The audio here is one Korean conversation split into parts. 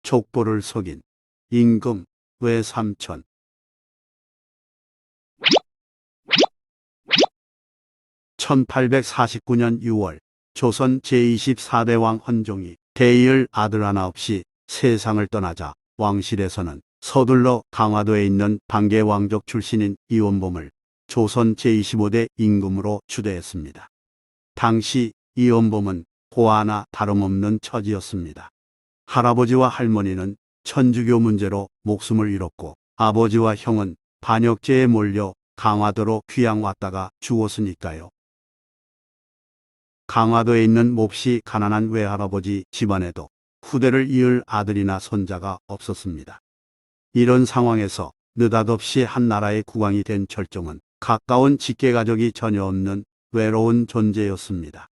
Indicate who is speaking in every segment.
Speaker 1: 족보를 속인 임금 외삼촌. 1849년 6월 조선 제24대 왕 헌종이 대의을 아들 하나 없이 세상을 떠나자 왕실에서는 서둘러 강화도에 있는 방계 왕족 출신인 이원범을 조선 제25대 임금으로 추대했습니다. 당시 이원범은 고아나 다름없는 처지였습니다. 할아버지와 할머니는 천주교 문제로 목숨을 잃었고 아버지와 형은 반역죄에 몰려 강화도로 귀양 왔다가 죽었으니까요. 강화도에 있는 몹시 가난한 외할아버지 집안에도 후대를 이을 아들이나 손자가 없었습니다. 이런 상황에서 느닷없이 한 나라의 국왕이 된 철종은 가까운 직계가족이 전혀 없는 외로운 존재였습니다.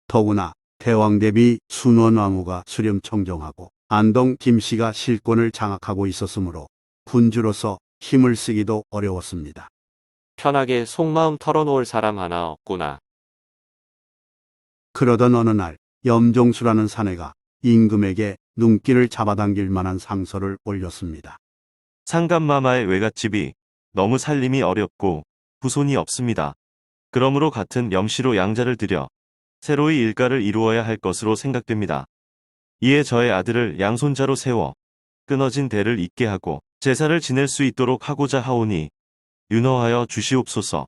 Speaker 1: 더구나 대왕 대비 순원왕후가 수렴청정하고 안동 김씨가 실권을 장악하고 있었으므로 군주로서 힘을 쓰기도 어려웠습니다.
Speaker 2: 편하게 속마음 털어놓을 사람 하나 없구나.
Speaker 1: 그러던 어느 날 염종수라는 사내가 임금에게 눈길을 잡아당길 만한 상서를 올렸습니다.
Speaker 3: 상감마마의 외갓집이 너무 살림이 어렵고 후손이 없습니다. 그러므로 같은 염씨로 양자를 들여 새로이 일가를 이루어야 할 것으로 생각됩니다. 이에 저의 아들을 양손자로 세워 끊어진 대를 잇게 하고 제사를 지낼 수 있도록 하고자 하오니 윤허하여 주시옵소서.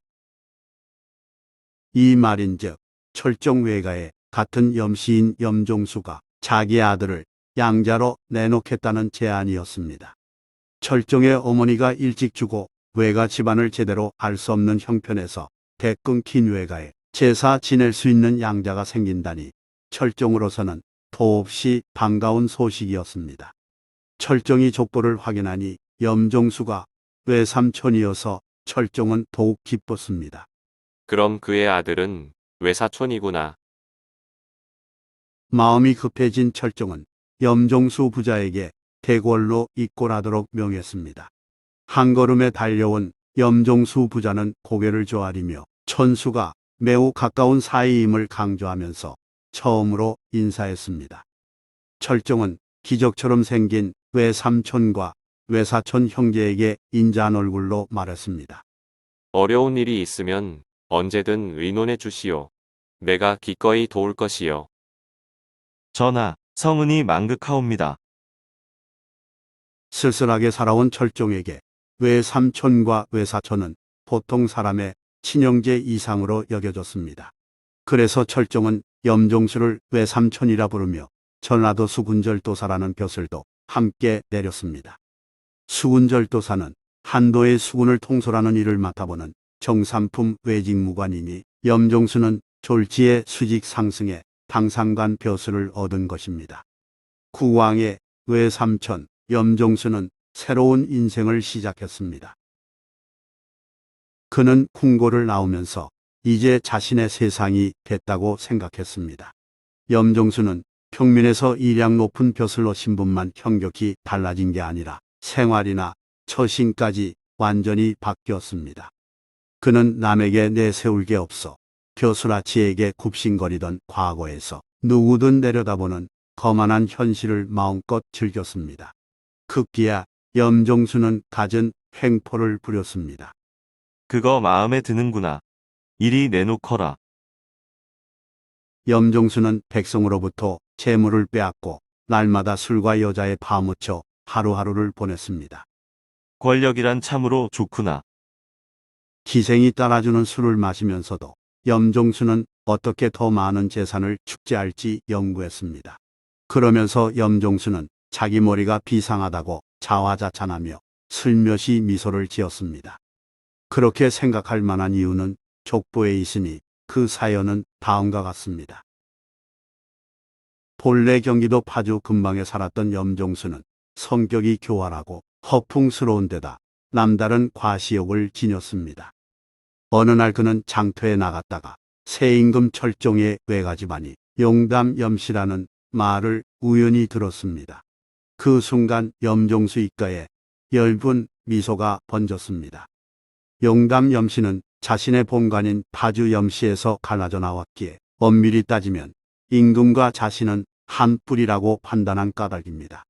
Speaker 1: 이 말인즉 철종 외가에 같은 염씨인 염종수가 자기 아들을 양자로 내놓겠다는 제안이었습니다. 철종의 어머니가 일찍 죽어 외가 집안을 제대로 알 수 없는 형편에서 대 끊긴 외가에 제사 지낼 수 있는 양자가 생긴다니 철종으로서는 더없이 반가운 소식이었습니다. 철종이 족보를 확인하니 염종수가 외삼촌이어서 철종은 더욱 기뻤습니다.
Speaker 2: 그럼 그의 아들은 외사촌이구나.
Speaker 1: 마음이 급해진 철종은 염종수 부자에게 대궐로 입골하도록 명했습니다. 한 걸음에 달려온 염종수 부자는 고개를 조아리며 천수가 매우 가까운 사이임을 강조하면서 처음으로 인사했습니다. 철종은 기적처럼 생긴 외삼촌과 외사촌 형제에게 인자한 얼굴로 말했습니다.
Speaker 2: 어려운 일이 있으면 언제든 의논해 주시오. 내가 기꺼이 도울 것이요.
Speaker 3: 전하, 성은이 망극하옵니다.
Speaker 1: 쓸쓸하게 살아온 철종에게 외삼촌과 외사촌은 보통 사람의 친형제 이상으로 여겨졌습니다. 그래서 철종은 염종수를 외삼촌이라 부르며 전라도 수군절도사라는 벼슬도 함께 내렸습니다. 수군절도사는 한도의 수군을 통솔하는 일을 맡아보는 정삼품 외직무관이니 염종수는 졸지의 수직 상승에 당상관 벼슬을 얻은 것입니다. 국왕의 외삼촌 염종수는 새로운 인생을 시작했습니다. 그는 궁궐을 나오면서 이제 자신의 세상이 됐다고 생각했습니다. 염종수는 평민에서 일양 높은 벼슬로 신분만 형격히 달라진 게 아니라 생활이나 처신까지 완전히 바뀌었습니다. 그는 남에게 내세울 게 없어 벼슬아치에게 굽신거리던 과거에서 누구든 내려다보는 거만한 현실을 마음껏 즐겼습니다. 급기야 염종수는 갖은 횡포를 부렸습니다.
Speaker 3: 그거 마음에 드는구나. 이리 내놓거라.
Speaker 1: 염종수는 백성으로부터 재물을 빼앗고 날마다 술과 여자에 파묻혀 하루하루를 보냈습니다.
Speaker 3: 권력이란 참으로 좋구나.
Speaker 1: 기생이 따라주는 술을 마시면서도 염종수는 어떻게 더 많은 재산을 축제할지 연구했습니다. 그러면서 염종수는 자기 머리가 비상하다고 자화자찬하며 슬며시 미소를 지었습니다. 그렇게 생각할 만한 이유는 족보에 있으니 그 사연은 다음과 같습니다. 본래 경기도 파주 근방에 살았던 염종수는 성격이 교활하고 허풍스러운 데다 남다른 과시욕을 지녔습니다. 어느 날 그는 장터에 나갔다가 새 임금 철종의 외가집안이 용담염씨라는 말을 우연히 들었습니다. 그 순간 염종수 입가에 엷은 미소가 번졌습니다. 용담염씨는 자신의 본관인 파주염씨에서 갈라져 나왔기에 엄밀히 따지면 임금과 자신은 한 뿔이라고 판단한 까닭입니다.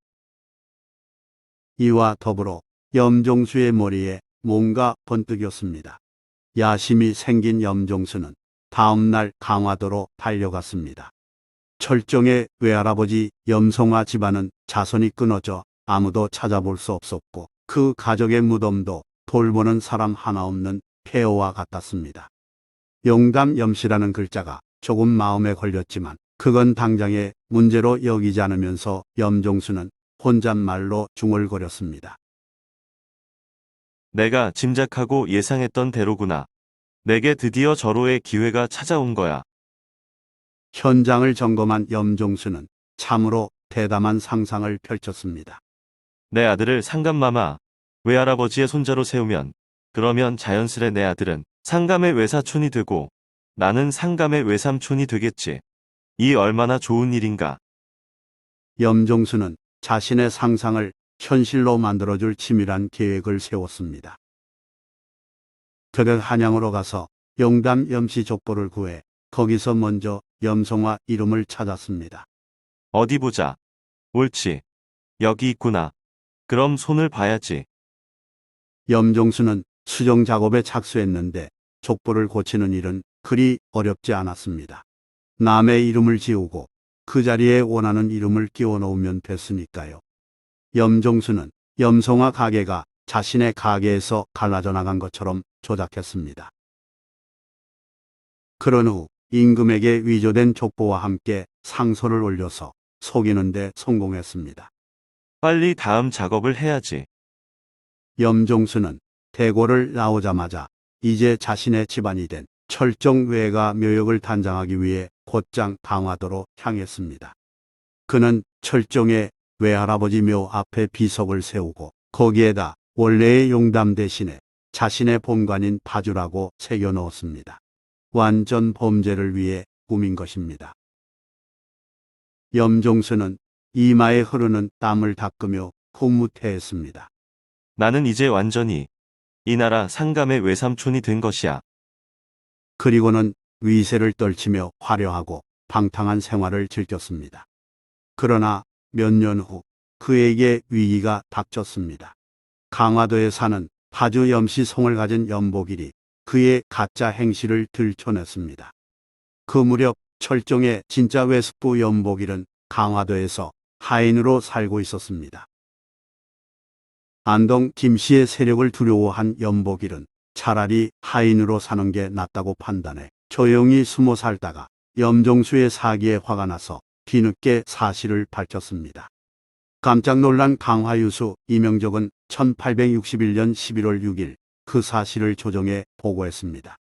Speaker 1: 이와 더불어 염종수의 머리에 뭔가 번뜩였습니다. 야심이 생긴 염종수는 다음날 강화도로 달려갔습니다. 철종의 외할아버지 염송화 집안은 자손이 끊어져 아무도 찾아볼 수 없었고 그 가족의 무덤도 돌보는 사람 하나 없는 폐허와 같았습니다. 용담 염씨라는 글자가 조금 마음에 걸렸지만 그건 당장의 문제로 여기지 않으면서 염종수는 혼잣말로 중얼거렸습니다.
Speaker 3: 내가 짐작하고 예상했던 대로구나. 내게 드디어 절호의 기회가 찾아온 거야.
Speaker 1: 현장을 점검한 염종수는 참으로 대담한 상상을 펼쳤습니다.
Speaker 3: 내 아들을 상감마마, 외할아버지의 손자로 세우면, 그러면 자연스레 내 아들은 상감의 외사촌이 되고 나는 상감의 외삼촌이 되겠지. 이 얼마나 좋은 일인가.
Speaker 1: 염종수는 자신의 상상을 현실로 만들어줄 치밀한 계획을 세웠습니다. 그가 한양으로 가서 용담 염씨 족보를 구해 거기서 먼저 염송화 이름을 찾았습니다.
Speaker 3: 어디 보자. 옳지. 여기 있구나. 그럼 손을 봐야지.
Speaker 1: 염종수는 수정 작업에 착수했는데 족보를 고치는 일은 그리 어렵지 않았습니다. 남의 이름을 지우고 그 자리에 원하는 이름을 끼워 넣으면 됐으니까요. 염종수는 염송화 가게가 자신의 가게에서 갈라져 나간 것처럼 조작했습니다. 그런 후 임금에게 위조된 족보와 함께 상소를 올려서 속이는 데 성공했습니다.
Speaker 3: 빨리 다음 작업을 해야지.
Speaker 1: 염종수는 대궐을 나오자마자 이제 자신의 집안이 된 철정외가 묘역을 단장하기 위해 곧장 강화도로 향했습니다. 그는 철정의 외할아버지 묘 앞에 비석을 세우고 거기에다 원래의 용담 대신에 자신의 본관인 파주라고 새겨 넣었습니다. 완전 범죄를 위해 꾸민 것입니다. 염종수는 이마에 흐르는 땀을 닦으며 흐뭇해했습니다.
Speaker 3: 나는 이제 완전히 이 나라 상감의 외삼촌이 된 것이야.
Speaker 1: 그리고는 위세를 떨치며 화려하고 방탕한 생활을 즐겼습니다. 그러나 몇 년 후 그에게 위기가 닥쳤습니다. 강화도에 사는 파주 염씨 성을 가진 염복일이 그의 가짜 행실을 들춰냈습니다. 그 무렵 철종의 진짜 외숙부 염복일은 강화도에서 하인으로 살고 있었습니다. 안동 김씨의 세력을 두려워한 염복일은 차라리 하인으로 사는 게 낫다고 판단해 조용히 숨어 살다가 염종수의 사기에 화가 나서 뒤늦게 사실을 밝혔습니다. 깜짝 놀란 강화유수 이명적은 1861년 11월 6일 그 사실을 조정에 보고했습니다.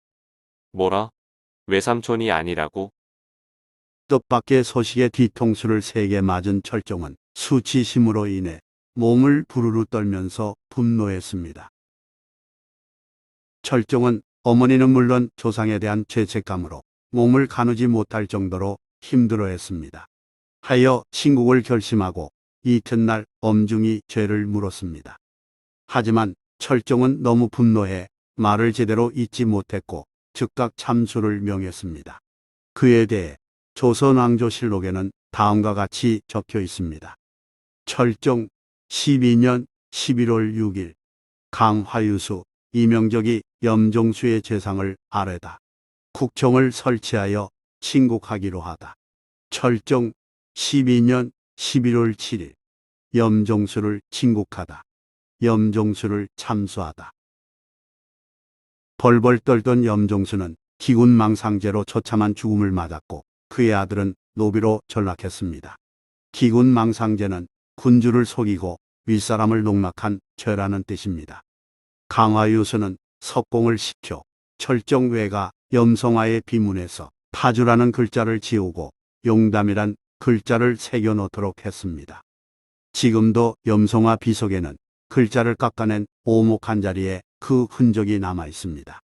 Speaker 2: 뭐라? 외삼촌이 아니라고?
Speaker 1: 뜻밖의 소식에 뒤통수를 세게 맞은 철종은 수치심으로 인해 몸을 부르르 떨면서 분노했습니다. 철종은 어머니는 물론 조상에 대한 죄책감으로 몸을 가누지 못할 정도로 힘들어했습니다. 하여 신국을 결심하고 이튿날 엄중히 죄를 물었습니다. 하지만 철종은 너무 분노해 말을 제대로 잇지 못했고 즉각 참수를 명했습니다. 그에 대해 조선왕조실록에는 다음과 같이 적혀 있습니다. 철종 12년 11월 6일 강화유수 이명적이 염종수의 재상을 아뢰다. 국청을 설치하여 친국하기로 하다. 철종 12년 11월 7일 염종수를 친국하다. 염종수를 참수하다. 벌벌 떨던 염종수는 기군망상제로 처참한 죽음을 맞았고 그의 아들은 노비로 전락했습니다. 기군망상제는 군주를 속이고 윗사람을 농락한 죄라는 뜻입니다. 강화유수는 석공을 시켜 철정외가 염송화의 비문에서 파주라는 글자를 지우고 용담이란 글자를 새겨 넣도록 했습니다. 지금도 염송화 비석에는 글자를 깎아낸 오목한 자리에 그 흔적이 남아 있습니다.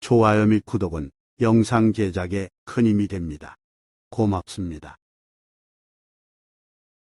Speaker 1: 좋아요 및 구독은 영상 제작에 큰 힘이 됩니다. 고맙습니다.